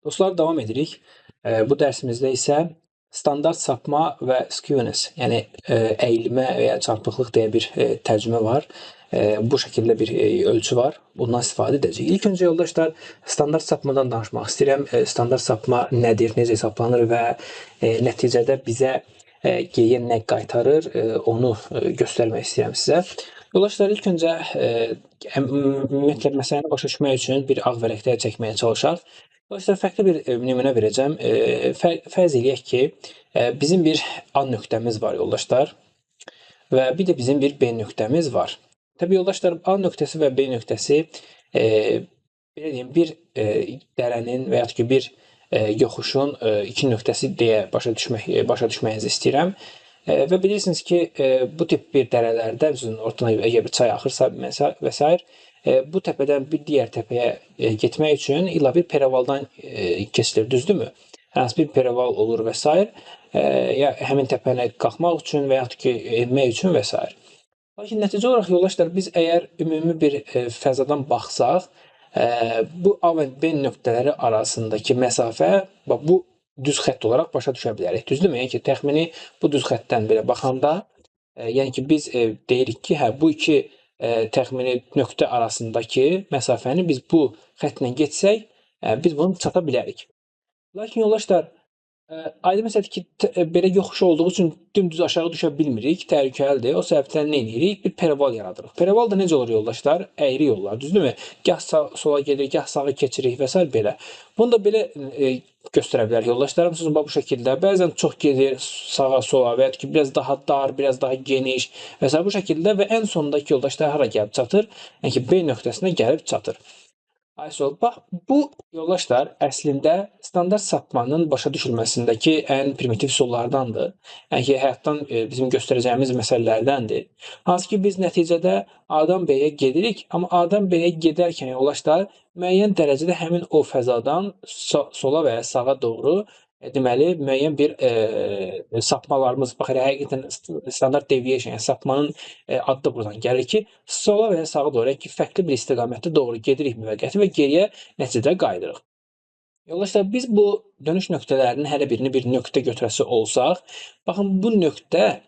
Dostlar, davam edirik. Bu dərsimizdə isə standart sapma və skewness, yəni əyilmə və ya çarpıqlıq deyə bir tərcümə var. Bu şəkildə bir ölçü var. Bundan istifadə edəcəyik. İlk öncə yoldaşlar, standart sapmadan danışmaq istəyirəm. Standart sapma nədir, necə hesablanır və nəticədə bizə geriyə nə qaytarır, onu göstərmək istəyirəm sizə. Yoldaşlar, ilk öncə ümumiyyətlə məsələni başa düşmək üçün bir ağ vərəqdə çəkməyə çalışaq. Dolayısıyla fərqli bir nümunə verəcəm. Fərz eləyək ki, bizim bir A nöqtəmiz var yoldaşlar və bir də bizim bir B nöqtəmiz var. Təbii yoldaşlar, A nöqtəsi və B nöqtəsi belə deyim, bir dərənin və ya ki bir yoxuşun iki nöqtəsi deyə başa düşməyinizi istəyirəm. Və bilirsiniz ki, bu tip bir dərələrdə ortadan əgər bir çay axırsa və s. bu təpədən bir digər təpəyə getmək üçün illa bir perivaldan keçilir, düzdürmü? Hansı bir perival olur və s. Ya həmin təpəni qalxmaq üçün və yaxud ki, enmək üçün və s. Lakin nəticə olaraq yoldaşlar, biz əgər ümumi bir fəzadan baxsaq, bu A və B nöqtələri arasındakı məsafə bu düz xətt olaraq başa düşə bilərik, düzdürmü? Yəni ki, təxmini bu düz xəttdən belə baxanda, yəni ki, biz deyirik ki, hə, bu iki təxmini nöqtə arasındakı məsafəni biz bu xəttlə getsək, biz bunu çata bilərik. Lakin yoldaşlar, aydın məsələdir ki, belə yoxuş olduğu üçün dümdüz aşağı düşə bilmirik, təhlükəlidir. O səbəbdən nə edirik? Bir perival yaradırıq. Perival da necə olur yoldaşlar? Əyri yollar, düzdürmü? Gah sola gedirik, gah sağa keçirik və s. belə. Bunu da belə göstərə bilərik yoldaşlar. Məsələn, bu şəkildə bəzən çox gedir sağa, sola və ya ki, biraz daha dar, biraz daha geniş və s. bu şəkildə və ən sondakı yoldaşlar hara gəlib çatır? Yəni ki, B nöqtəsinə gəlib çatır. Aysol, bax, bu yoldaşlar əslində standart sapmanın başa düşülməsindəki ən primitiv üsullardandır. Yəni ki, həyatdan bizim göstərəcəyimiz məsələlərdəndir. Hansı ki, biz nəticədə A-dan B-yə gedirik, amma A-dan B-yə gedərkən yoldaşlar müəyyən dərəcədə həmin o fəzadan sola və ya sağa doğru deməli, müəyyən bir sapmalarımız, bax, həqiqətən standart deviation, yəni sapmanın adı da buradan gəlir ki, sola və ya sağa doğru, yəni ki, fərqli bir istiqamətdə doğru gedirik müvəqqəti və geriyə nəticədə qayıdırıq. Yoldaşlar, biz bu dönüş nöqtələrinin hər birini bir nöqtə götürəsi olsaq, baxın, bu nöqtə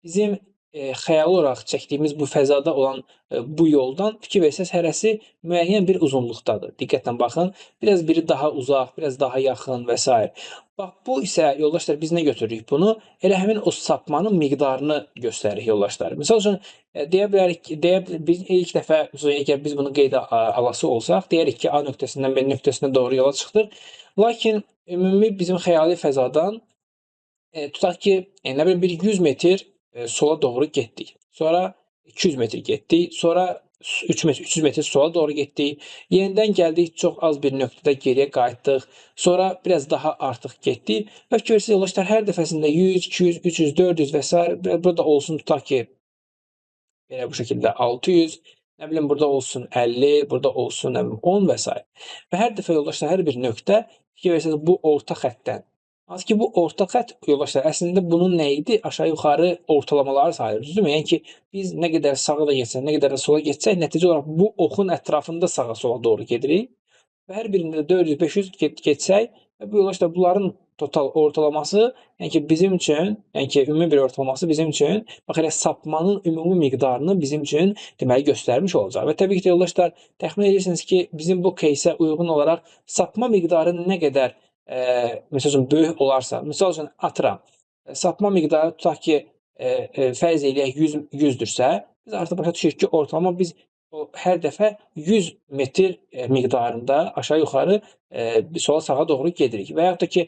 bizim xəyali olaraq çəkdiyimiz bu fəzada olan bu yoldan fikir versəz hərəsi müəyyən bir uzunluqdadır. Diqqətlə baxın, biraz biri daha uzaq, biraz daha yaxın və s. Bax, bu isə yoldaşlar biz nə götürürük bunu? Elə həmin o sapmanın miqdarını göstəririk yoldaşlar. Məsəl üçün deyə bilərik ki, biz ilk dəfə əgər biz bunu qeydə alası olsaq, deyərik ki, A nöqtəsindən B nöqtəsinə doğru yola çıxdıq. Lakin ümumi bizim xəyali fəzadan tutaq ki, nə bilim, bir 100 metr sola doğru getdik. Sonra 200 metr getdik. Sonra 300 metr sola doğru getdik. Yenidən gəldik, çox az bir nöqtədə geriyə qayıtdıq. Sonra biraz daha artıq getdik. Və fikir verirsiniz yoldaşlar, hər dəfəsində 100, 200, 300, 400 və s. burada olsun, tutaq ki, belə bu şəkildə 600, nə bilim, burada olsun 50, burada olsun, nə bilim, 10 və s. Və hər dəfə yoldaşlar, hər bir nöqtə fikir verirsiniz bu orta xəttdən. Hansı ki, bu orta xətt yoldaşlar, əslində bunun nə idi? Aşağı-yuxarı ortalamaları sayılır, düzdürmü? Yəni ki, biz nə qədər sağa da getsək, nə qədər də sola getsək, nəticə olaraq bu oxun ətrafında sağa-sola doğru gedirik və hər birində 400-500 getsək, və bu yoldaşlar, bunların total ortalaması, yəni ki, bizim üçün, yəni ki, ümumi bir ortalaması bizim üçün, bax, elə sapmanın ümumi miqdarını bizim üçün deməli göstərmiş olacaq. Və təbii ki, yoldaşlar, təxmin edirsiniz ki, bizim bu кейsə uyğun olaraq sapma miqdarı nə qədər məsəl üçün böyük olarsa, misal üçün atıram, sapma miqdarı tutaq ki, fərz eləyək 100-dürsə, biz artıq başa düşürük ki, ortalama biz hər dəfə 100 metr miqdarında aşağı-yuxarı sola-sağa doğru gedirik. Və yaxud da ki,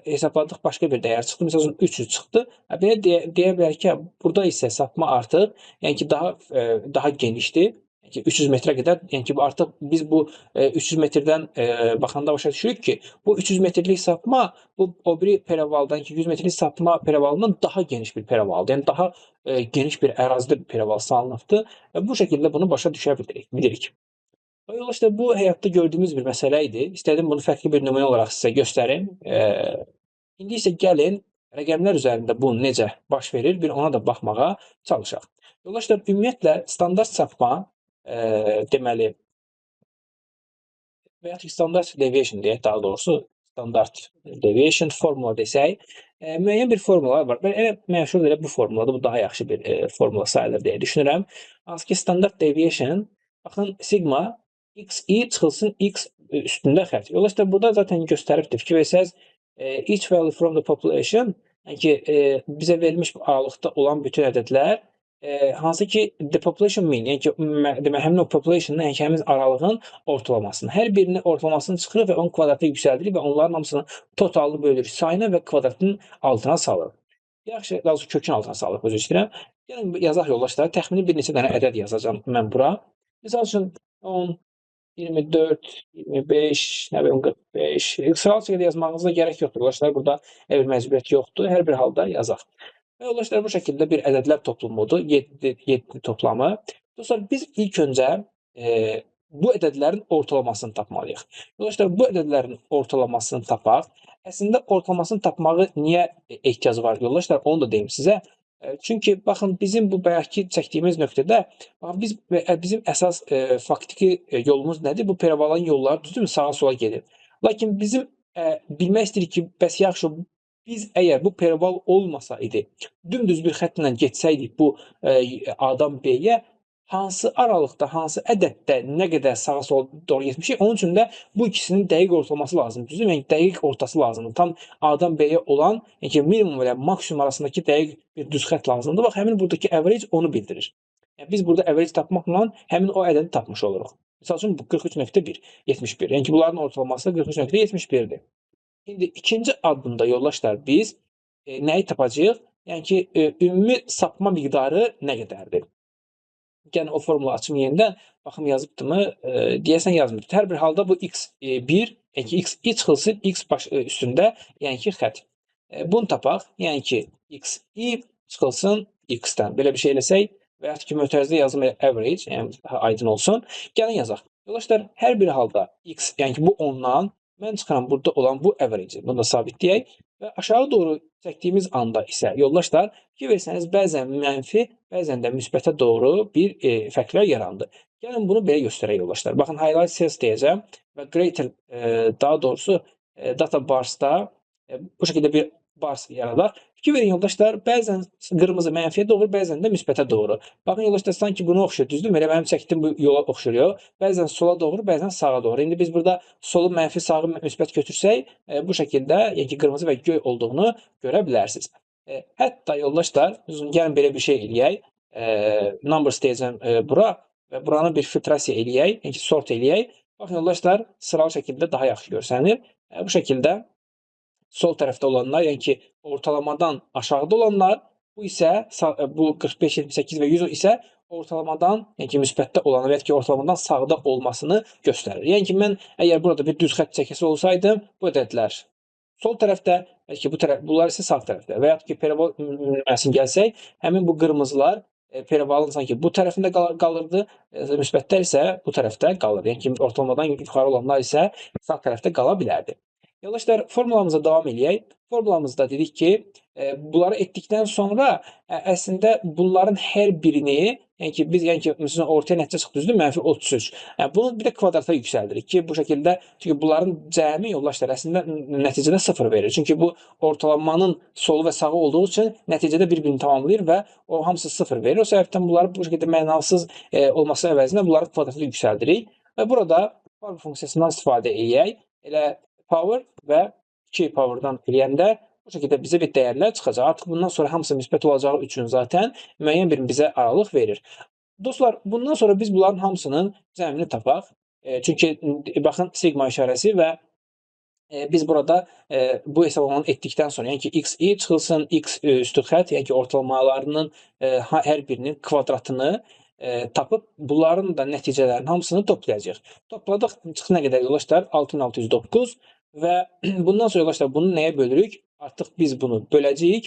hesabladıq, başqa bir dəyər çıxdı, misal üçün 300 çıxdı. Belə deyə bilərik ki, burada isə sapma artıq, yəni ki, daha genişdir. Yəni ki, 300 metrə qədər, yəni ki, artıq biz bu 300 metrdən baxanda başa düşürük ki, bu 300 metrlik sapma bu o biri perivaldan, 100 metrlik sapma perivalından daha geniş bir perivaldır. Yəni daha geniş bir ərazidə bir perival salınıbdır və bu şəkildə bunu başa düşə bilirik. Yoldaşlar, bu həyatda gördüyümüz bir məsələ idi. İstədim bunu fərqli bir nümunə olaraq sizə göstərim. İndi isə gəlin rəqəmlər üzərində bu necə baş verir, bir ona da baxmağa çalışaq. Yoldaşlar, ümumiyyətlə standart sapma deməli və ya standart deviation deyək daha doğrusu, standart deviation formula desək, müəyyən bir formulalar var. Elə məşhur elə bu formuladır. Bu daha yaxşı bir formula sayılır deyə düşünürəm. Hansı ki standart deviation baxın sigma xi çıxılsın x üstündə xətt. Yoldaşlar burada zaten göstəribdir. Fikir versəz each value from the population yəni ki bizə verilmiş aralıqda olan bütün ədədlər hansı ki the population mean yəni ki demək həmin o populationın yəni ki həmin aralığın ortalamasını hər birinin ortalamasını çıxırıq və onun kvadratı yüksəldirik və onların hamısını totalını bölürük sayına və kvadratın altına salırıq. Yaxşı, daha doğrusu kökün altına salırıq, özür istəyirəm. Yəni yazaq yoldaşlar, təxmini bir neçə dənə ədəd yazacağam mən bura. Məsəl üçün 10, 24, 25, nə bilim 45. Sıralı şəkildə yazmağınıza gərək yoxdur yoldaşlar. Burada bir məcburiyyət yoxdur. Hər bir halda yazaq. Və yoldaşlar bu şəkildə bir ədədlər toplumudur. 7 toplamı. Dostlar biz ilk öncə bu ədədlərin ortalamasını tapmalıyıq. Yoldaşlar bu ədədlərin ortalamasını tapaq. Əslində ortalamasını tapmağı niyə ehtiyac var yoldaşlar? Onu da deyim sizə. Çünki baxın bizim bu bayaqki çəkdiyimiz nöqtədə bizim əsas faktiki yolumuz nədir? Bu perivalın yolları düzdürmü? Sağa sola gedir. Lakin bizim bilmək istəyirik ki, bəs yaxşı biz əgər bu perival olmasaydı, dümdüz bir xəttlə getsəydik bu A-dan B-yə hansı aralıqda, hansı ədəddə nə qədər sağa sola doğru getmişik, onun üçün də bu ikisinin dəqiq ortalaması lazımdır. Düzdürmü? Yəni dəqiq ortası lazımdır. Tam A-dan B-yə olan, yəni minimum ilə maksimum arasındakı dəqiq bir düz xətt lazımdır. Bax, həmin buradakı average onu bildirir. Yəni biz burada average tapmaqla həmin o ədədi tapmış oluruq. Məsəl üçün bu 43.1, 71. Yəni ki, bunların ortalaması 43.71-dir. İndi ikinci addımda yoldaşlar biz nəyi tapacağıq? Yəni ki, ümumi sapma miqdarı nə qədərdir? Yəni o formula açım yenidən. Baxım yazıbdımı? Deyəsən yazmır. Hər bir halda bu x1, yəni ki x çıxılsın x üstündə, yəni ki xətt. Bunu tapaq. Yəni ki xi çıxılsın x-dən. Belə bir şey eləsək və yaxud ki mötərizədə yazım average, yəni daha aydın olsun. Gəlin yazaq. Yoldaşlar hər bir halda x, yəni ki bu 10-dan mən çıxıram burada olan bu average-i. Bunu da sabitləyək və aşağı doğru çəkdiyimiz anda isə yoldaşlar fikir versəniz bəzən mənfi, bəzən də müsbətə doğru bir fərqlər yarandı. Gəlin bunu belə göstərək yoldaşlar. Baxın highlight cells deyəcəm və greater daha doğrusu data barsda bu şəkildə bir bars yaradar. Fikir verin yoldaşlar, bəzən qırmızı mənfiyə doğru, bəzən də müsbətə doğru. Baxın yoldaşlar, sanki bunu oxşuyur, düzdürmü? Elə mənim çəkdiyim bu yola oxşuyor. Bəzən sola doğru, bəzən sağa doğru. İndi biz burada solu mənfi, sağı müsbət götürsək, bu şəkildə, yəni ki, qırmızı və göy olduğunu görə bilərsiniz. Hətta yoldaşlar, gəlin belə bir şey eləyək. Numbers deyəcəm bura və buranı bir filtrasiya eləyək, yəni ki, sort eləyək. Baxın yoldaşlar, sıralı şəkildə daha yaxşı görsənir. Bu şəkildə sol tərəfdə olanlar, yəni ki, ortalamadan aşağıda olanlar, bu isə bu 45, 78 və 100 isə ortalamadan, yəni ki, müsbətdə olan və ya ki, ortalamadan sağda olmasını göstərir. Yəni ki, mən əgər burada bir düz xətt çəkəsi olsaydım, bu ədədlər sol tərəfdə, bəlkə bu tərəf, bunlar isə sağ tərəfdə və ya ki, perival nümunəsinə gəlsək, həmin bu qırmızılar perivalın sanki bu tərəfində qalırdı, müsbətlər isə bu tərəfdə qalır. Yəni ki, ortalamadan yuxarı olanlar isə sağ tərəfdə qala bilərdi. Yoldaşlar, formulamıza davam edək. Formulamızda dedik ki, bunları etdikdən sonra əslində bunların hər birini, yəni ki, biz məsələn ortaya nəticə çıxdı, düzdür, mənfi 33. Bunu bir də kvadrata yüksəldirik ki, bu şəkildə, çünki bunların cəmi yoldaşlar əslində nəticədə 0 verir. Çünki bu ortalamanın solu və sağı olduğu üçün nəticədə bir-birini tamamlayır və o hamısı 0 verir. O səbəbdən bunları bu şəkildə mənasız olması əvəzinə bunları kvadratı yüksəldirik və burada power funksiyasından istifadə edək. Elə power və 2 power'dan eləyəndə bu şəkildə bizə bir dəyərlər çıxacaq. Artıq bundan sonra hamısı müsbət olacağı üçün zaten müəyyən bir bizə aralıq verir. Dostlar, bundan sonra biz bunların hamısının cəmini tapaq. Çünki baxın sigma işarəsi və biz burada bu hesablamanı etdikdən sonra, yəni ki, xi çıxılsın x üstü xətt, yəni ki, ortalamalarının hər birinin kvadratını tapıb bunların da nəticələrinin hamısını toplayacağıq. Topladıq, çıxdı nə qədər yoldaşlar? 6609 və bundan sonra yoldaşlar bunu nəyə bölürük? Artıq biz bunu böləcəyik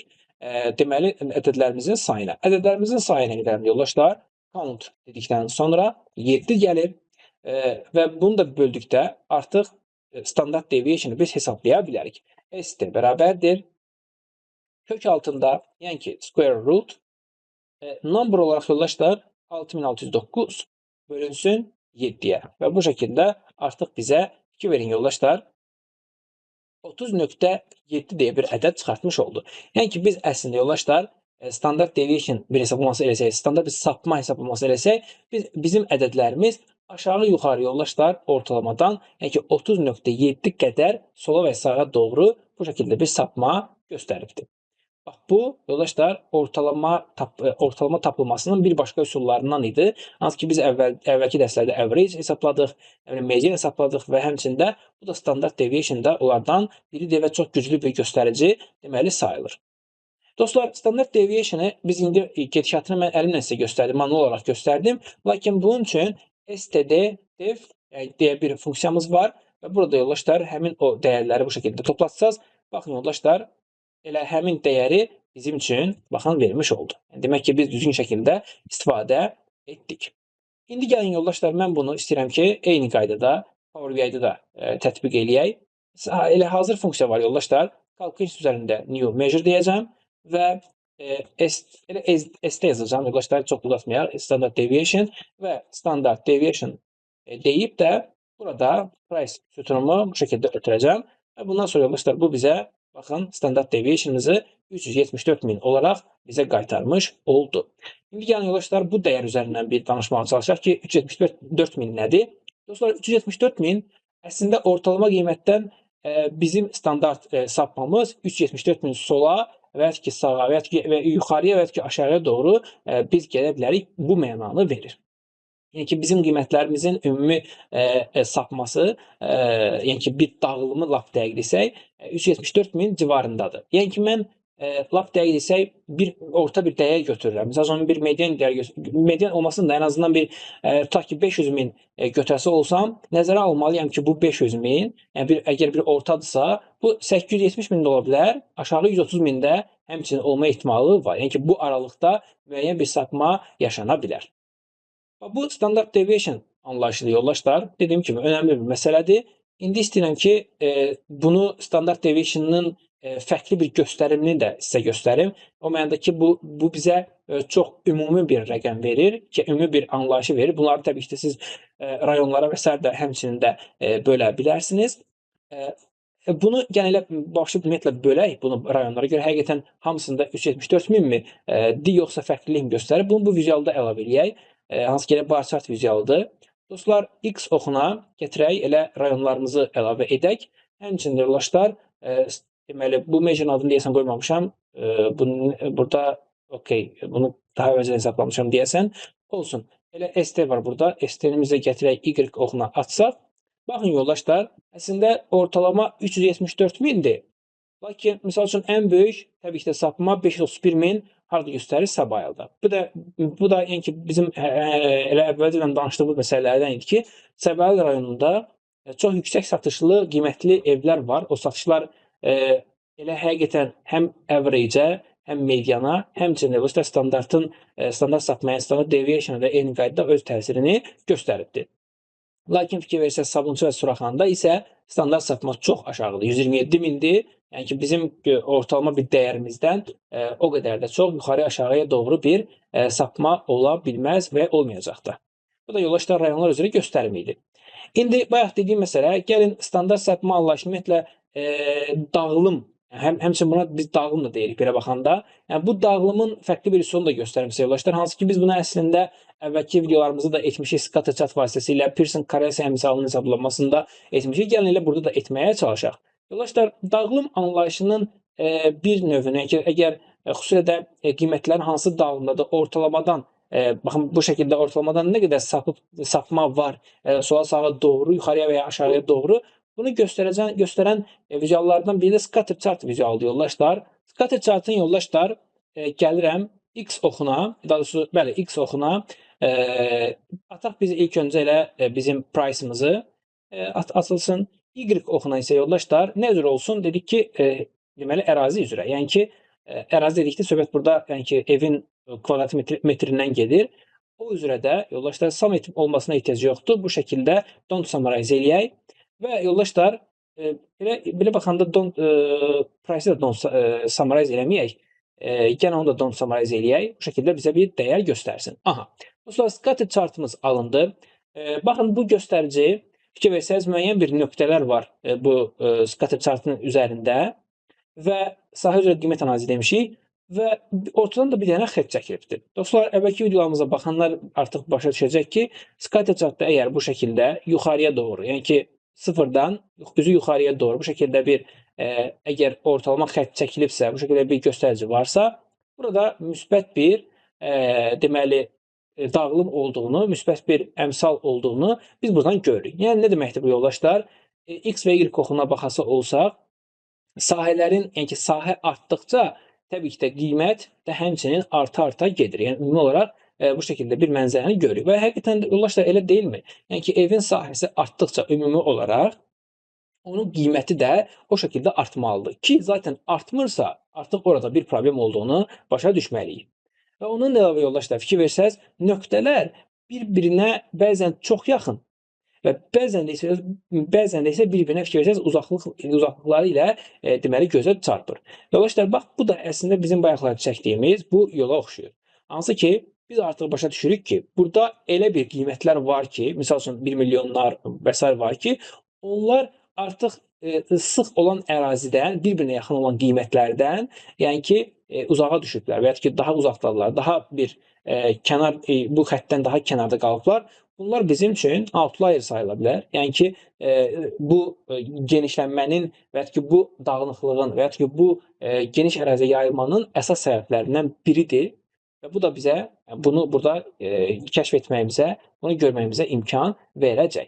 deməli ədədlərimizin sayına. Ədədlərimizin sayına gedəlim yoldaşlar. Count dedikdən sonra 7 gəlir və bunu da böldükdə artıq standart deviation'ı biz hesablaya bilərik. S də bərabərdir. Kök altında, yəni ki, square root number olaraq yoldaşlar 6609 bölünsün 7-yə və bu şəkildə artıq bizə fikir verin yoldaşlar. 30.7 deyə bir ədəd çıxartmış oldu. Yəni ki, biz əslində yoldaşlar standart deviation bir hesablaması eləsək, standart bir sapma hesablaması eləsək, bizim ədədlərimiz aşağı-yuxarı yoldaşlar ortalamadan, yəni ki, 30.7 qədər sola və sağa doğru bu şəkildə bir sapma göstəribdir. Bax bu yoldaşlar ortalama tapılmasının bir başqa üsullarından idi. Hansı ki biz əvvəlki dərslərdə average hesabladıq, median hesabladıq və həmçində bu da standart deviation da onlardan biridir və çox güclü bir göstərici deməli sayılır. Dostlar, standart deviationu biz indi gedişatını mən əlimlə sizə göstərdim, manual olaraq göstərdim. Lakin bunun üçün std.def deyə bir funksiyamız var və burada yoldaşlar həmin o dəyərləri bu şəkildə toplatacağız. Baxın yoldaşlar, elə həmin dəyəri bizim üçün baxın vermiş oldu. Demək ki, biz düzgün şəkildə istifadə etdik. İndi gəlin yoldaşlar, mən bunu istəyirəm ki, eyni qaydada Power BI-də da tətbiq eləyək. Elə hazır funksiya var yoldaşlar. Calculation üzərində new measure deyəcəm və ST yazacağım yoldaşlar, çox uzatmayaq. Standard deviation və standard deviation deyib də burada price sütunumu bu şəkildə ötürəcəm. Və bundan sonra yoldaşlar bu bizə baxın standart deviation'ımızı 374.000 olaraq bizə qaytarmış oldu. İndi gəlin yoldaşlar bu dəyər üzərindən bir danışmağa çalışaq ki 374.000 nədir? Dostlar 374.000 əslində ortalama qiymətdən bizim standart sapmamız 374.000 sola və ya ki sağa və ya ki yuxarıya və ya ki aşağıya doğru biz gələ bilərik, bu mənanı verir. Yəni ki, bizim qiymətlərimizin ümumi sapması, yəni ki, bir dağılımı lap dəqiq desək, 374.000 civarındadır. Yəni ki, mən lap dəqiq desək, orta bir dəyər götürürəm. Məsələn, bir median dəyər götürürəm. Median olmasın da ən azından bir, tutaq ki, 500.000 götürəsi olsam, nəzərə almalıyam ki, bu 500.000, yəni əgər bir ortadırsa, bu 870.000 də ola bilər, aşağı 130.000 də həmçinin olma ehtimalı var. Yəni ki, bu aralıqda müəyyən bir sapma yaşana bilər. Bu standart deviation anlayışıdır yoldaşlar. Dediyim kimi önəmli bir məsələdir. İndi istəyirəm ki, bunu standart deviation'ın fərqli bir göstərimini də sizə göstərim. O mənada ki, bu bizə çox ümumi bir rəqəm verir, ki, ümumi bir anlayışı verir. Bunları təbii ki, siz rayonlara və s. də həmçinin də bölə bilərsiniz. Bunu yəni elə başlı ümumiyyətlə bölək bunu rayonlara görə həqiqətən hamısında 374.000 mi yoxsa fərqlilik göstərir? Bunu bu vizualda əlavə eləyək. Hansı ki, bar chart vizualıdır. Dostlar, X oxuna gətirək, elə rayonlarımızı əlavə edək. Həmçində yoldaşlar, deməli, bu measure adını deyəsən qoymamışam. Burada, okey, bunu daha öncədən hesablamışam deyəsən. Olsun. Elə ST var burada. ST-nimizə gətirək, Y oxuna açsaq. Baxın yoldaşlar, əslində ortalama 374.000-dir. Lakin, misal üçün, ən böyük, təbii ki də sapma 531.000 harada göstərir? Səbayılda. Bu da yəni ki, bizim elə əvvəlcədən danışdığımız məsələlərdən idi ki, Səbayıl rayonunda çox yüksək satışlı, qiymətli evlər var. O satışlar elə həqiqətən həm average-ə, həm mediana, həmçinin də standart sapmaya, standart deviation və eyni qaydada öz təsirini göstəribdir. Lakin fikir verirsək, Sabunçu və Suraxanda isə standart sapma çox aşağıdır. 127.000-dir. Yəni ki, bizim ortalama bir dəyərimizdən o qədər də çox yuxarı aşağıya doğru bir sapma ola bilməz və olmayacaq da. Bu da yoldaşlar rayonlar üzrə göstərim idi. İndi bayaq dediyim məsələ, gəlin standart sapma anlayışı ümumiyyətlə dağılım, həmçinin buna biz dağılım da deyirik belə baxanda. Yəni bu dağılımın fərqli bir üsulunu da göstərim sizə yoldaşlar. Hansı ki biz bunu əslində əvvəlki videolarımızı da etmişik scatter chart vasitəsilə, Pearson korrelasiya misalının hesablanmasında etmişik. Gəlin elə burada da etməyə çalışaq. Yoldaşlar, dağılım anlayışının bir növünü, əgər xüsusilə də qiymətlərin hansı dağılımdadır, ortalamadan, baxın bu şəkildə ortalamadan nə qədər sapma var, sola sağa doğru, yuxarıya və ya aşağıya doğru, bunu göstərən vizuallardan biri də scatter chart vizualıdır yoldaşlar. Scatter chartın yoldaşlar gəlirəm X oxuna, daha doğrusu bəli X oxuna ataq biz ilk öncə elə bizim price'ımızı atılsın. Y oxuna isə yoldaşlar nə üzrə olsun? Dedik ki, deməli ərazi üzrə. Yəni ki, ərazi dedikdə söhbət burada yəni ki, evin kvadrat metrindən gedir. O üzrə də yoldaşlar sum olmasına ehtiyac yoxdur. Bu şəkildə don't summarize eləyək. Və yoldaşlar, belə baxanda price-ı da don't summarize eləməyək. Yenə onu da don't summarize eləyək. Bu şəkildə bizə bir dəyər göstərsin. Aha. Dostlar, scatter chartımız alındı. Baxın, bu göstərici fikir versəniz müəyyən bir nöqtələr var bu scatter chartın üzərində və sahə üzrə qiymət analizi demişik və ortadan da bir dənə xətt çəkilibdir. Dostlar, əvvəlki videolarımıza baxanlar artıq başa düşəcək ki, scatter chartda əgər bu şəkildə yuxarıya doğru, yəni ki, sıfırdan üzü yuxarıya doğru bu şəkildə bir əgər ortalama xətt çəkilibsə, bu şəkildə bir göstərici varsa, burada müsbət bir deməli dağılım olduğunu, müsbət bir əmsal olduğunu biz buradan görürük. Yəni nə deməkdir bu yoldaşlar? X və Y oxuna baxası olsaq, sahələrin, yəni ki, sahə artdıqca təbii ki də qiymət də həmçinin arta-arta gedir. Yəni ümumi olaraq bu şəkildə bir mənzərəni görürük. Və həqiqətən də yoldaşlar elə deyilmi? Yəni ki, evin sahəsi artdıqca ümumi olaraq onun qiyməti də o şəkildə artmalıdır ki, zaten artmırsa, artıq orada bir problem olduğunu başa düşməliyik. Və onun əlavə yoldaşlar fikir versəz, nöqtələr bir-birinə bəzən çox yaxın və bəzən də isə bir-birinə fikir versəz uzaqlıqları ilə deməli gözə çarpır. Yoldaşlar, bax bu da əslində bizim bayaqlar çəkdiyimiz bu yola oxşuyur. Hansı ki, biz artıq başa düşürük ki, burada elə bir qiymətlər var ki, misal üçün 1 milyonlar və s. var ki, onlar artıq sıx olan ərazidən, bir-birinə yaxın olan qiymətlərdən, yəni ki, uzağa düşüblər və ya ki, daha uzaqdadırlar, daha bir kənar, bu xəttdən daha kənarda qalıblar. Bunlar bizim üçün outlier sayıla bilər. Yəni ki, bu genişlənmənin və ya ki, bu dağınıqlığın və ya ki, bu geniş əraziyə yayılmanın əsas səbəblərindən biridir. Və bu da bizə bunu burada kəşf etməyimizə, bunu görməyimizə imkan verəcək.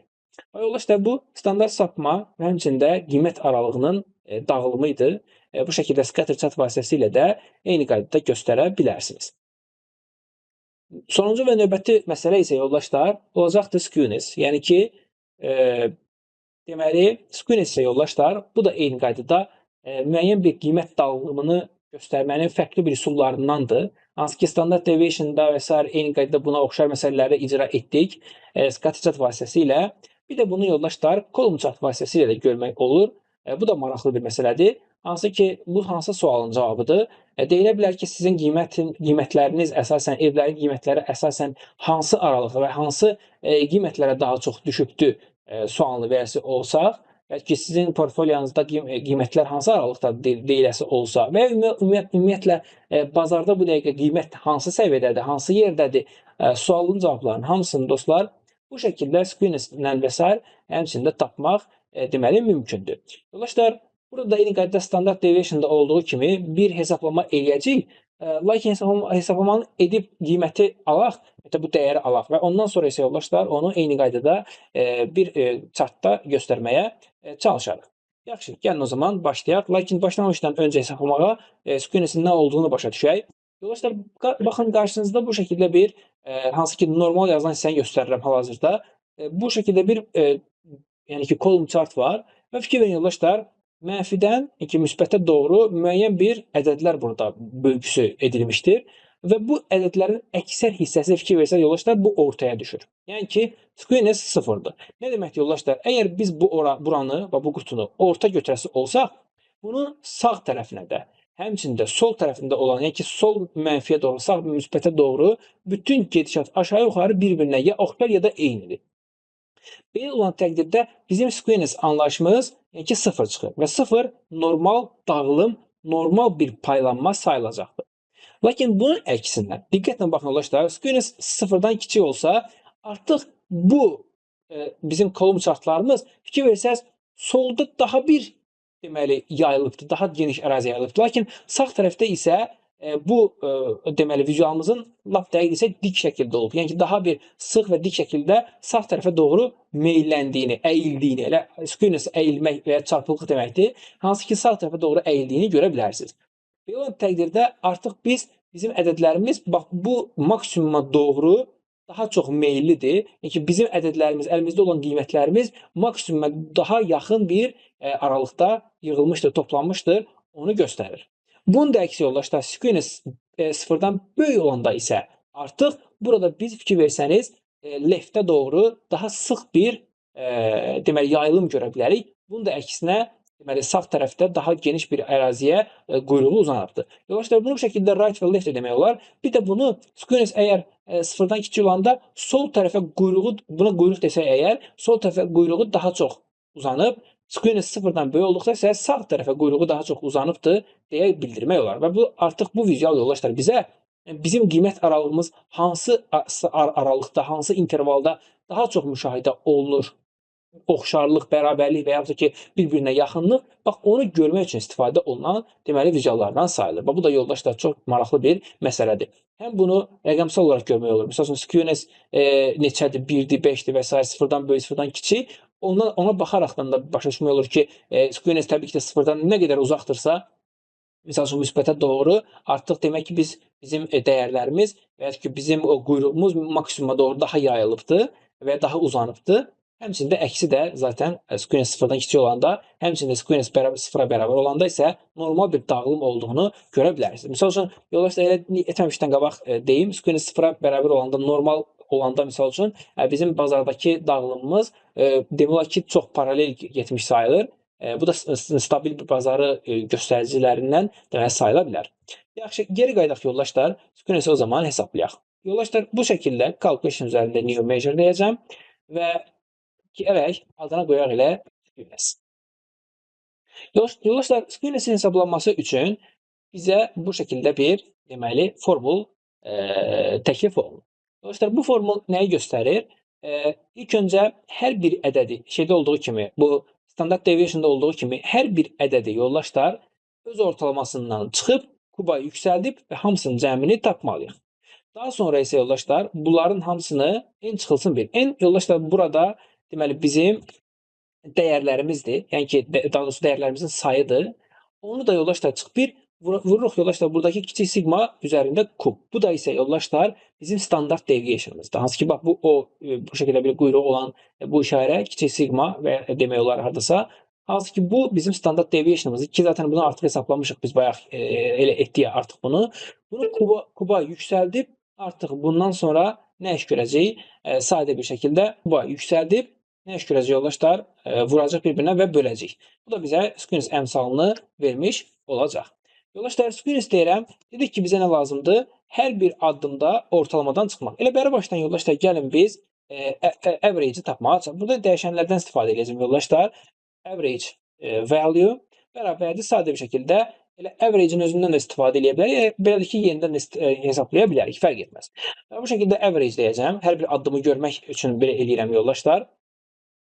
Və yoldaşlar, bu standart sapma və həmçində qiymət aralığının dağılımı idi. Bu şəkildə scatter chart vasitəsilə də eyni qaydada göstərə bilərsiniz. Sonuncu və növbəti məsələ isə yoldaşlar olacaqdır skewness. Yəni ki, deməli skewness isə yoldaşlar, bu da eyni qaydada müəyyən bir qiymət dağılımını göstərmənin fərqli bir üsullarındandır. Hansı ki, standart deviation-da və s. eyni qaydada buna oxşar məsələləri icra etdik scatter chart vasitəsilə. Bir də bunu yoldaşlar column chart vasitəsilə də görmək olur. Bu da maraqlı bir məsələdir. Hansı ki, bu hansı sualın cavabıdır? Deyilə bilər ki, sizin qiymətləriniz əsasən, evlərin qiymətləri əsasən hansı aralıqda və hansı qiymətlərə daha çox düşübdür sualını verəsi olsaq, bəlkə sizin portfolyanızda qiymətlər hansı aralıqda deyiləsi olsa və ümumiyyətlə bazarda bu dəqiqə qiymət hansı səviyyədədir, hansı yerdədir, sualın cavablarının hamısını dostlar bu şəkildə skewness-lə və s. həmçində tapmaq deməli mümkündür. Yoldaşlar, burada eyni qaydada standart deviation-da olduğu kimi bir hesablama eləyəcəyik. Lakin hesablamanı edib qiyməti alaq, bu dəyəri alaq və ondan sonra isə yoldaşlar onu eyni qaydada bir chartda göstərməyə çalışarıq. Yaxşı, gəlin o zaman başlayaq. Lakin başlamamışdan öncə hesablamağa skewness-in nə olduğunu başa düşək. Yoldaşlar, baxın qarşınızda bu şəkildə bir hansı ki normal yazılan hissəni göstərirəm hal-hazırda. Bu şəkildə bir yəni ki column chart var və fikir verin yoldaşlar, mənfidən müsbətə doğru müəyyən bir ədədlər burada bölgüsü edilmişdir və bu ədədlərin əksər hissəsi fikir versək yoldaşlar bu ortaya düşür. Yəni ki skewness sıfırdır. Nə deməkdir yoldaşlar? Əgər biz buranı və bu qutunu orta götürəsi olsaq, bunun sağ tərəfinə də həmçində sol tərəfində olan, yəni ki, sol mənfiyə doğru, sağ müsbətə doğru bütün gedişat aşağı-yuxarı bir-birinə ya oxşar ya da eynidir. Belə olan təqdirdə bizim skewness anlayışımız yəni ki, sıfır çıxır və sıfır normal dağılım, normal bir paylanma sayılacaqdır. Lakin bunun əksindən, diqqətlə baxın yoldaşlar, skewness sıfırdan kiçik olsa, artıq bu bizim column chartlarımız fikir versəz, solda daha bir deməli yayılıbdır, daha geniş əraziyə yayılıbdır. Lakin sağ tərəfdə isə bu deməli vizualımızın lap dəqiq isə dik şəkildə olub. Yəni ki, daha bir sıx və dik şəkildə sağ tərəfə doğru meyilləndiyini, əyildiyini, elə skewness əyilmək və ya çarpıqlıq deməkdir. Hansı ki, sağ tərəfə doğru əyildiyini görə bilərsiniz. Belə olan təqdirdə artıq bizim ədədlərimiz bax bu maksimuma doğru daha çox meyillidir. Yəni ki, bizim ədədlərimiz, əlimizdə olan qiymətlərimiz maksimuma daha yaxın bir aralıqda yığılmışdır, toplanmışdır, onu göstərir. Bunun da əksi yoldaşlar, skewness sıfırdan böyük olanda isə artıq burada biz fikir versəniz, leftə doğru daha sıx bir deməli yayılım görə bilərik. Bunun da əksinə deməli sağ tərəfdə daha geniş bir əraziyə quyruğu uzanıbdır. Yoldaşlar, bunu bu şəkildə right və left demək olar. Bir də bunu skewness əgər sıfırdan kiçik olanda sol tərəfə quyruğu, buna quyruq desək əgər, sol tərəfə quyruğu daha çox uzanıb, squamous sıfırdan böyük olduqda isə sağ tərəfə quyruğu daha çox uzanıbdır deyə bildirmək olar. Və bu artıq bu vizual yoldaşlar bizə bizim qiymət aralığımız hansı aralıqda, hansı intervalda daha çox müşahidə olunur, oxşarlıq, bərabərlik və yaxud da ki, bir-birinə yaxınlıq, bax onu görmək üçün istifadə olunan deməli vizuallardan sayılır. Bax bu da yoldaşlar çox maraqlı bir məsələdir. Həm bunu rəqəmsal olaraq görmək olur. Məsəl üçün skewness neçədir? 1-dir, 5-dir və s. sıfırdan böyük, sıfırdan kiçik. Ona baxaraqdan da başa düşmək olur ki, skewness təbii ki də sıfırdan nə qədər uzaqdırsa, misal üçün müsbətə doğru artıq demək ki, bizim dəyərlərimiz və ya ki, bizim o quyruğumuz maksimuma doğru daha yayılıbdır və ya daha uzanıbdır. Həmçində əksi də zaten skewness sıfırdan kiçik olanda, həmçində skewness sıfıra bərabər olanda isə normal bir dağılım olduğunu görə bilərsiniz. Misal üçün, yoldaşlar elə etməmişdən qabaq deyim, skewness sıfıra bərabər olanda, normal olanda misal üçün bizim bazardakı dağılımımız demək olar ki, çox paralel getmiş sayılır. Bu da stabil bir bazarı göstəricilərindən deməli sayıla bilər. Yaxşı, geri qaydaq yoldaşlar, skewness o zaman hesablayaq. Yoldaşlar, bu şəkildə calculation üzərində new measure deyəcəm və gərək adına qoyaq elə skewness. Yoldaşlar, skewnessin hesablanması üçün bizə bu şəkildə bir deməli formul təklif olunur. Yoldaşlar, bu formul nəyi göstərir? İlk öncə hər bir ədədi şeydə olduğu kimi, bu standart deviation'da olduğu kimi hər bir ədədi yoldaşlar öz ortalamasından çıxıb kuba yüksəldib və hamısının cəmini tapmalıyıq. Daha sonra isə yoldaşlar bunların hamısını n çıxılsın 1. N yoldaşlar burada deməli bizim dəyərlərimizdir. Yəni ki, daha doğrusu dəyərlərimizin sayıdır. Onu da yoldaşlar çıx 1 vururuq yoldaşlar buradakı kiçik sigma üzərində kub. Bu da isə yoldaşlar bizim standart deviation'ımızdır. Hansı ki, bax bu bu şəkildə bir quyruğu olan bu işarə kiçik sigma və demək olar hardasa. Hansı ki, bu bizim standart deviation'ımızdır ki, zaten bunu artıq hesablamışıq biz bayaq elə etdik artıq bunu. Bunu kuba yüksəldib artıq bundan sonra nə iş görəcəyik? Sadə bir şəkildə kuba yüksəldib nə iş görəcək yoldaşlar? Vuracaq bir-birinə və böləcək. Bu da bizə skewness əmsalını vermiş olacaq. Yoldaşlar, skewness deyirəm. Dedik ki, bizə nə lazımdır? Hər bir addımda ortalamadan çıxmaq. Elə bəri başdan yoldaşlar, gəlin biz average-i tapmağa çalışaq. Burada dəyişənlərdən istifadə edəcəm yoldaşlar. Average value bərabərdir sadə bir şəkildə elə average-in özündən də istifadə edə bilərik. Belədir ki, yenidən hesablaya bilərik, fərq etməz. Bu şəkildə average deyəcəm. Hər bir addımı görmək üçün belə eləyirəm yoldaşlar.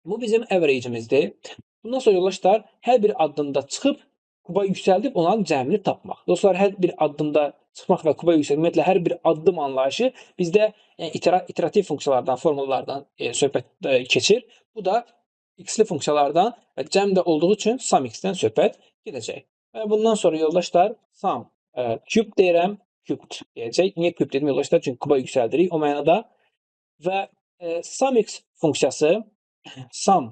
Bu bizim average-imizdir. Bundan sonra yoldaşlar hər bir addımda çıxıb kuba yüksəldib onların cəmini tapmaq. Dostlar, hər bir addımda çıxmaq və kuba yüksəlmək, ümumiyyətlə hər bir addım anlayışı bizdə iterativ funksiyalardan, formullardan söhbət keçir. Bu da x-li funksiyalardan və cəm də olduğu üçün sum x-dən söhbət gedəcək. Və bundan sonra yoldaşlar sum cube deyirəm, cubed deyəcək. Niyə cube dedim yoldaşlar? Çünki kuba yüksəldirik o mənada. Və sum x funksiyası, sum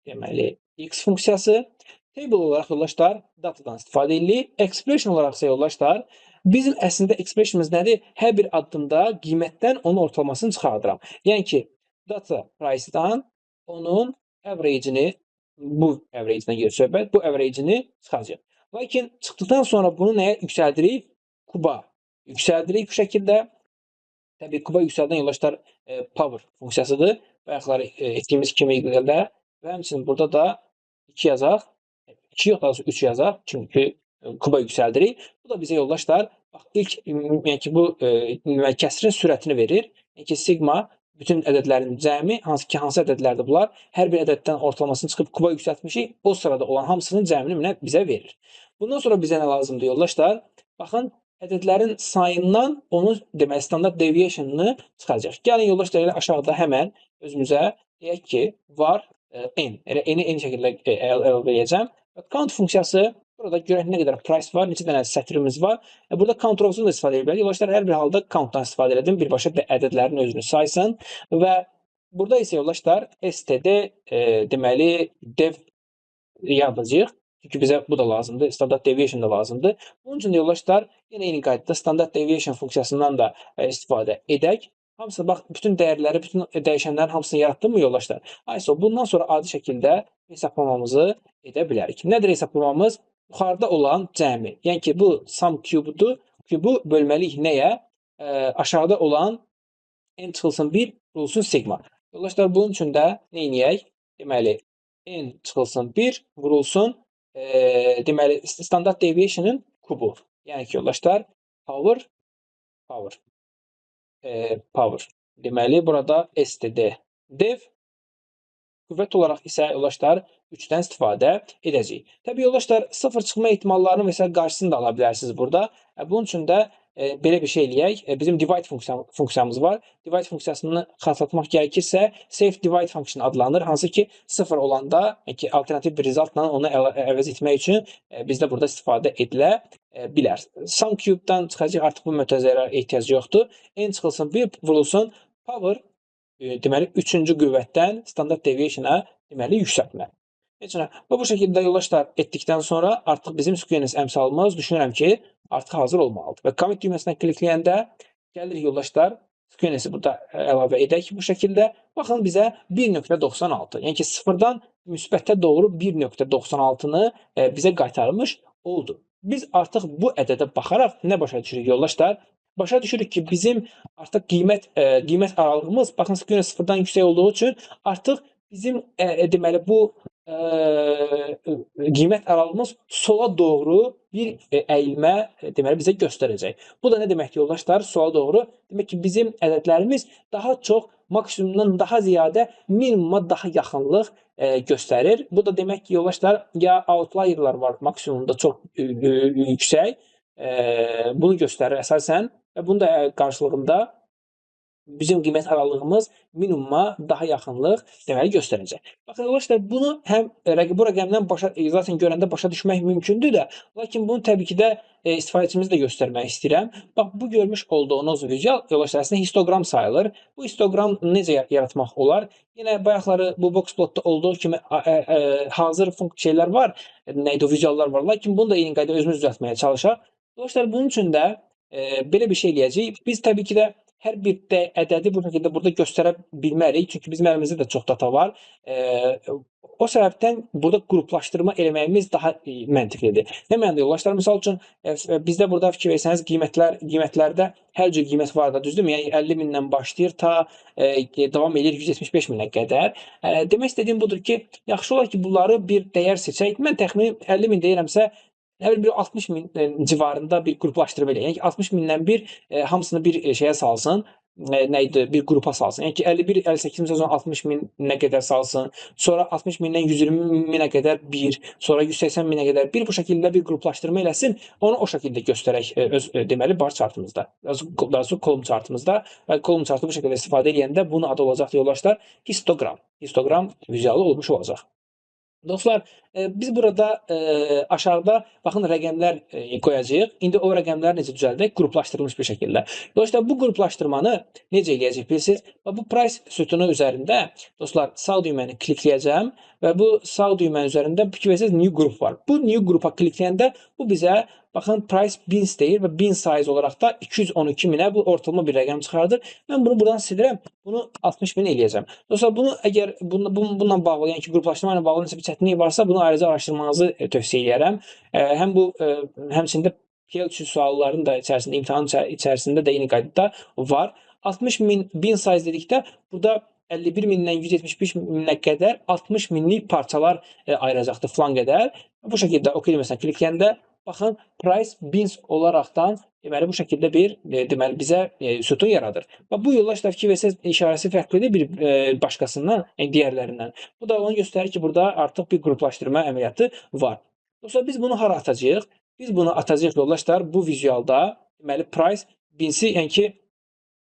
deməli x funksiyası table olaraq yoldaşlar datadan istifadə edilir. Expression olaraq isə yoldaşlar bizim əslində expressionımız nədir? Hər bir addımda qiymətdən onun ortalamasını çıxardıram. Yəni ki, data price-dan onun average-ini, bu average-dən gedir söhbət, bu average-ini çıxacaq. Lakin çıxdıqdan sonra bunu nəyə yüksəldirik? Kuba yüksəldirik bu şəkildə. Təbii kuba yüksəldən yoldaşlar power funksiyasıdır. Bayaqlar etdiyimiz kimi də və həmçinin burada da 2 yazaq. 2 yox, daha 3 yazaq. Çünki kuba yüksəldirik. Bu da bizə yoldaşlar ilk yəni ki, bu kəsrin sürətini verir. Yəni ki, sigma bütün ədədlərin cəmi, hansı ədədlərdir bunlar? Hər bir ədəddən ortalamasını çıxıb kuba yüksəltmişik. O sırada olan hamısının cəmini bizə verir. Bundan sonra bizə nə lazımdır yoldaşlar? Baxın, ədədlərin sayından onun deməli standart deviation'ını çıxacaq. Gəlin yoldaşlar elə aşağıda həmən özümüzə deyək ki, var n. Elə n-i eyni şəkildə əldə edəcəm. Count funksiyası, burada görək nə qədər price var, neçə dənə sətrimiz var. Burada count row-dan da istifadə edə bilərik. Yoldaşlar, hər bir halda count-dan istifadə edim. Birbaşa ədədlərin özünü saysın. Və burada isə yoldaşlar std deməli dev yazacağıq. Çünki bizə bu da lazımdır. Standart deviation da lazımdır. Bunun üçün yoldaşlar yenə eyni qaydada standart deviation funksiyasından da istifadə edək. Hamısı bax, bütün dəyərləri, bütün dəyişənlərin hamısını yaratdım mı yoldaşlar? Ayso, bundan sonra adi şəkildə hesablamamızı edə bilərik. Nədir hesablamamız? Yuxarıda olan cəmi. Yəni ki, bu sum cube-dur. Cube'u bölməliyik nəyə? aşağıda olan n çıxılsın 1 vurulsun sigma. Yoldaşlar bunun üçün də nə edək? Deməli n çıxılsın 1 vurulsun deməli standart deviation'ın kubu. Yəni ki yoldaşlar power power. Deməli burada STD dev qüvvət olaraq isə yoldaşlar 3-dən istifadə edəcəyik. Təbii yoldaşlar 0 çıxma ehtimallarının məsələn qarşısını da ala bilərsiniz burada. Bunun üçün də belə bir şey eləyək. Bizim divide funksiyamız var. Divide funksiyasını xatırlatmaq gərekirsə safe divide function adlanır. Hansı ki 0 olanda ki alternativ bir resultla onu əvəz etmək üçün bizdə burada istifadə edilə bilər. Sum cube'dan çıxacaq, artıq bu mötərizələrə ehtiyac yoxdur. N çıxılsın 1 vurulsun power deməli 3-cü qüvvətdən standart deviation'a deməli yüksəltmə. Heç nə. Və bu şəkildə yoldaşlar etdikdən sonra artıq bizim squareness əmsalımız düşünürəm ki, artıq hazır olmalıdır. Və commit düyməsinə klikləyəndə gəlirik yoldaşlar, squareness'i burada əlavə edək bu şəkildə. Baxın bizə 1.96. Yəni ki 0-dan müsbətə doğru 1.96-nı bizə qaytarmış oldu. Biz artıq bu ədədə baxaraq nə başa düşürük yoldaşlar? Başa düşürük ki, bizim artıq qiymət aralığımız, baxın squareness 0-dan yüksək olduğu üçün artıq bizim deməli bu qiymət aralığımız sola doğru bir əyilmə deməli bizə göstərəcək. Bu da nə deməkdir yoldaşlar? Sola doğru. Demək ki, bizim ədədlərimiz daha çox maksimumdan daha ziyadə minimuma daha yaxınlıq göstərir. Bu da demək ki, yoldaşlar ya outlier'lar var maksimumda çox yüksək. Bunu göstərir əsasən və bunun da qarşılığında bizim qiymət aralığımız minimuma daha yaxınlıq deməli göstərəcək. Baxın yoldaşlar bunu həm bu rəqəmdən zaten görəndə başa düşmək mümkündür də, lakin bunu təbii ki də istifadəçimizə də göstərmək istəyirəm. Bax bu görmüş olduğunuz vizual yoldaşlar əslində histogram sayılır. Bu histogram necə yaratmaq olar? Yenə bayaqları bu boxplotda olduğu kimi hazır şeylər var, nəydi o vizuallar var, lakin bunu da eyni qaydada özümüz düzəltməyə çalışaq. Yoldaşlar bunun üçün də belə bir şey eləyəcəyik. Biz təbii ki də hər bir ədədi bu şəkildə burada göstərə bilmərik. Çünki bizim əlimizdə də çox data var. O səbəbdən burada qruplaşdırma eləməyimiz daha məntiqlidir. Nə mənada yoldaşlar? Misal üçün bizdə burada fikir versəniz qiymətlərdə hər cür qiymət var da, düzdürmü? Yəni 50 mindən başlayır ta davam edir 175 minə qədər. Demək istədiyim budur ki, yaxşı olar ki, bunları bir dəyər seçək. Mən təxmini 50 min deyirəmsə, hər bir 60 min civarında bir qruplaşdırma eləyək. Yəni ki 60 mindən bir hamısını bir şeyə salsın. Nə idi? Bir qrupa salsın. Yəni ki 51, 58 min sonra 60 minə qədər salsın. Sonra 60 mindən 120 minə qədər 1, sonra 180 minə qədər 1 bu şəkildə bir qruplaşdırma eləsin. Onu o şəkildə göstərək öz deməli bar chartımızda. Daha sonra kolum chartımızda və kolum chartı bu şəkildə istifadə edəndə bunun adı olacaq yoldaşlar histogram. Histogram vizualı olmuş olacaq. Dostlar, biz burada aşağıda baxın rəqəmlər qoyacağıq. İndi o rəqəmləri necə düzəldək? Qruplaşdırılmış bir şəkildə. Dostlar, bu qruplaşdırmanı necə eləyəcək bilirsiniz? Bu price sütunu üzərində dostlar sağ düyməni klikləyəcəm və bu sağ düymə üzərində fikir versəniz new group var. Bu new groupa klikləyəndə bu bizə baxın price bins deyir və bin size olaraq da 212 minə bu ortalama bir rəqəm çıxardır. Mən bunu buradan silirəm. Bunu 60 min eləyəcəm. Dostlar, bunu əgər bununla bağlı, yəni ki, qruplaşdırma ilə bağlı nəsə bir çətinlik varsa, bunu ayrıca araşdırmanızı tövsiyə edirəm. Həm bu həmçində PL3 sualların da içərisində, imtahan içərisində də eyni qaydada var. 60 min bin size dedikdə burada 51 mindən 175 minə qədər 60 minlik parçalar ayıracaqdır filan qədər. Bu şəkildə OK düyməsindən klikləyəndə baxın price bins olaraqdan deməli bu şəkildə bir deməli bizə sütun yaradır. Və bu yoldaşlar fikir versəniz işarəsi fərqlidir bir başqasından, yəni digərlərindən. Bu da onu göstərir ki, burada artıq bir qruplaşdırma əməliyyatı var. Dostlar, biz bunu hara atacağıq? Biz bunu atacağıq yoldaşlar bu vizualda deməli price binsi, yəni ki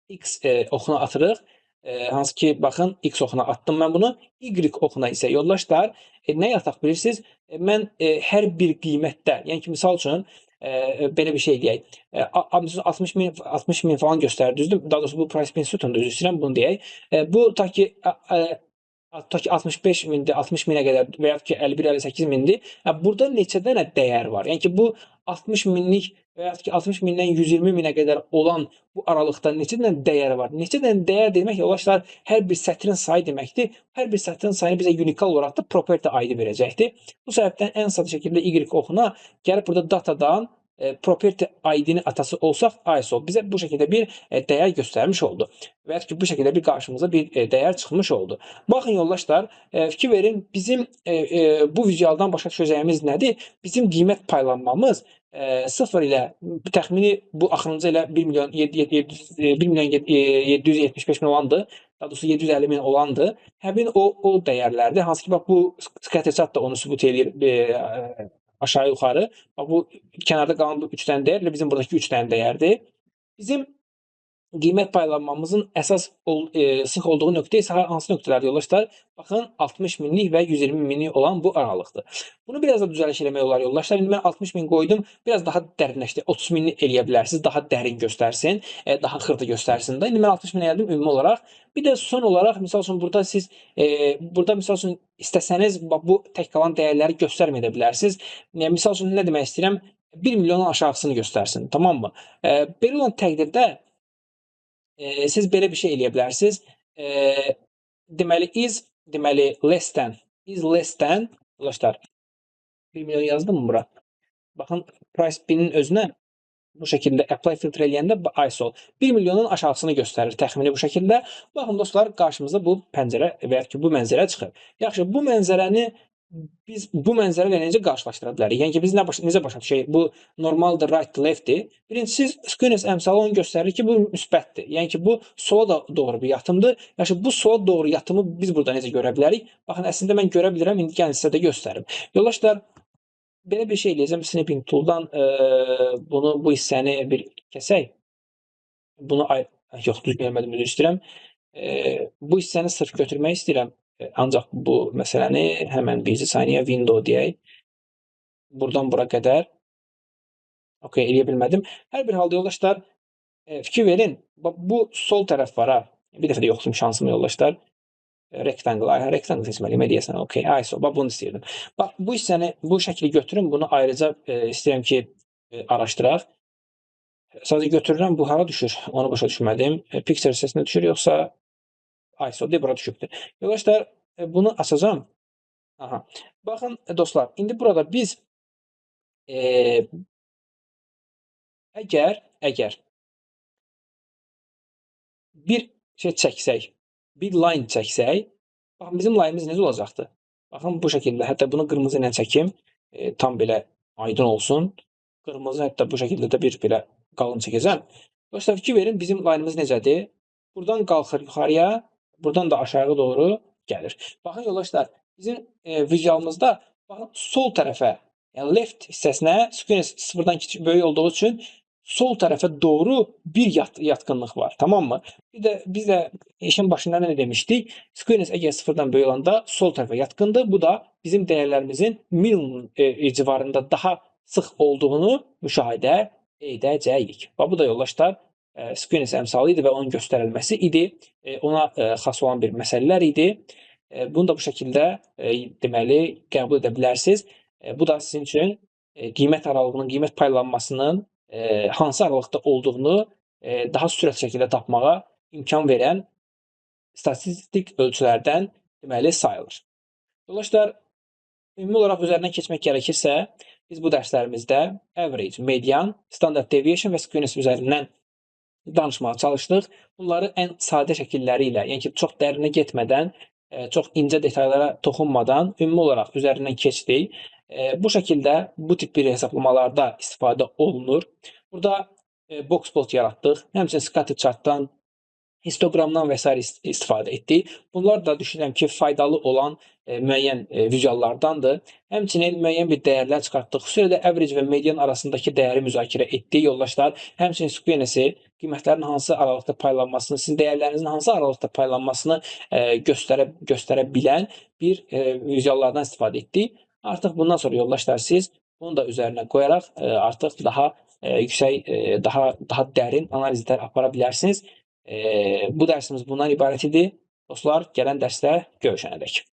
X oxuna atırıq. Hansı ki baxın X oxuna atdım mən bunu. Y oxuna isə yoldaşlar nə yataq bilirsiniz? Mən hər bir qiymətdə, yəni ki misal üçün belə bir şey eləyək. 60 min falan göstərir, düzdür? Daha doğrusu bu price bin sütundur, üzr istəyirəm bunu deyək. Bu ta ki 65 mindir, 60 minə qədər və ya ki 51-58 mindir. Burada neçə dənə dəyər var? Yəni ki bu 60 minlik və ya ki 60 mindən 120 minə qədər olan bu aralıqda neçə dənə dəyər var? Neçə dənə dəyər demək yoldaşlar hər bir sətrin sayı deməkdir. Hər bir sətrin sayını bizə unikal olaraq da property ID verəcəkdir. Bu səbəbdən ən sadə şəkildə Y oxuna gəlib burada datadan property ID-nin atası olsaq ISO bizə bu şəkildə bir dəyər göstərmiş oldu. Və ya ki bu şəkildə bir qarşımıza bir dəyər çıxmış oldu. Baxın yoldaşlar, fikir verin, bizim bu vizualdan başa düşəcəyimiz nədir? Bizim qiymət paylanmamız 0 ilə təxmini bu axırıncı ilə 1 milyon 775 min olandı. Daha doğrusu 750 min olandı. Həmin o dəyərlərdir. Hansı ki bax bu scatterchart da onu sübut edir aşağı yuxarı. Bax bu kənarda qalan bu 3 dənə dəyər ilə bizim buradakı 3 dənə dəyərdir. Bizim qiymət paylanmamızın əsas sıx olduğu nöqtə isə hansı nöqtələrdir yoldaşlar? Baxın 60 minlik və 120 minlik olan bu aralıqdır. Bunu biraz da düzəliş eləmək olar yoldaşlar. İndi mən 60 min qoydum. Biraz daha dərinləşdir. 30 minlik eləyə bilərsiniz. Daha dərin göstərsin, daha xırda göstərsin də. İndi mən 60 min elədim ümumi olaraq. Bir də son olaraq misal üçün burada siz burada misal üçün istəsəniz bu tək qalan dəyərləri göstərməyə də bilərsiniz. Misal üçün nə demək istəyirəm? 1 milyonun aşağısını göstərsin, tamam mı? Belə olan təqdirdə siz belə bir şey eləyə bilərsiniz. Deməli less than yoldaşlar 1 milyon yazdım mı bura? Baxın price bin özünə bu şəkildə apply filtre eləyəndə ISO 1 milyonun aşağısını göstərir təxmini bu şəkildə. Baxın dostlar, qarşımıza bu pəncərə və ya ki bu mənzərə çıxır. Yaxşı, bu mənzərəni biz bu mənzərə ilə necə qarşılaşdıra bilərik? Yəni ki biz necə başa düşək? Bu normaldır, right leftdir. Birincisi Skewness əmsalı onu göstərir ki, bu müsbətdir. Yəni ki bu sola da doğru bir yatımdır. Yəni bu sola doğru yatımı biz burada necə görə bilərik? Baxın, əslində mən görə bilirəm, indi gəlin sizə də göstərim. Yoldaşlar, belə bir şey eləyəcəm. Snipping tool'dan bu hissəni bir kəsək. Bunu yox, düz gəlmədim, üzr istəyirəm. Bu hissəni sırf götürmək istəyirəm. Ancaq bu məsələni həmən bircə saniyə window deyək. Buradan bura qədər. Okay, eləyə bilmədim. Hər bir halda yoldaşlar, fikir verin. Bu sol tərəf var ha. Bir dəfə də yoxsum şansımı yoldaşlar. Rectangle seçməliyim, deyəsən. Okay, ISO. Bax bunu istəyirdim. Bax bu hissəni, bu şəkli götürün. Bunu ayrıca istəyirəm ki araşdıraq. Sadəcə götürürəm, bu hara düşür? Onu başa düşmədim. Pixel hissəsinə düşür, yoxsa ISO deyə bura düşübdür. Yoldaşlar, bunu açacağım. Aha. Baxın dostlar, indi burada biz əgər bir şey çəksək, bir line çəksək, baxın bizim line'imiz necə olacaqdır? Baxın bu şəkildə, hətta bunu qırmızı ilə çəkim, tam belə aydın olsun. Qırmızı, hətta bu şəkildə də bir belə qalın çəkəcəm. Dostlar, fikir verin, bizim line'imiz necədir? Buradan qalxır yuxarıya, buradan da aşağı doğru gəlir. Baxın yoldaşlar, bizim vizualımızda baxın sol tərəfə, yəni left hissəsinə Skewness sıfırdan böyük olduğu üçün sol tərəfə doğru bir yatqınlıq var, tamam mı? Biz də işin başında nə demişdik? Skewness əgər sıfırdan böyük olanda sol tərəfə yatqındır. Bu da bizim dəyərlərimizin minimum civarında daha sıx olduğunu müşahidə edəcəyik. Və bu da yoldaşlar Skewness əmsalı idi və onun göstərilməsi idi. Ona xas olan bir məsələlər idi. Bunu da bu şəkildə deməli qəbul edə bilərsiniz. Bu da sizin üçün qiymət aralığının, qiymət paylanmasının hansı aralıqda olduğunu daha sürətli şəkildə tapmağa imkan verən statistik ölçülərdən deməli sayılır. Yoldaşlar, ümumi olaraq üzərindən keçmək gərəkirsə, biz bu dərslərimizdə average, median, standard deviation və Skewness üzərindən danışmağa çalışdıq. Bunları ən sadə şəkilləri ilə, yəni ki, çox dərinə getmədən, çox incə detallara toxunmadan ümumi olaraq üzərindən keçdik. Bu şəkildə bu tip bir hesablamalarda istifadə olunur. Burada box plot yaratdıq. Həmçinin scatter chartdan, histogramdan və s. istifadə etdik. Bunlar da düşünürəm ki, faydalı olan müəyyən vizuallardandır. Həmçinin müəyyən bir dəyərlər çıxartdıq. Xüsusilə də average və median arasındakı dəyəri müzakirə etdik yoldaşlar. Həmçinin Skewness-i, qiymətlərin hansı aralıqda paylanmasını, sizin dəyərlərinizin hansı aralıqda paylanmasını göstərə bilən bir vizuallardan istifadə etdik. Artıq bundan sonra yoldaşlar siz bunu da üzərinə qoyaraq artıq daha yüksək, daha dərin analizlər apara bilərsiniz. Bu dərsimiz bundan ibarət idi. Dostlar, gələn dərsdə görüşənədək.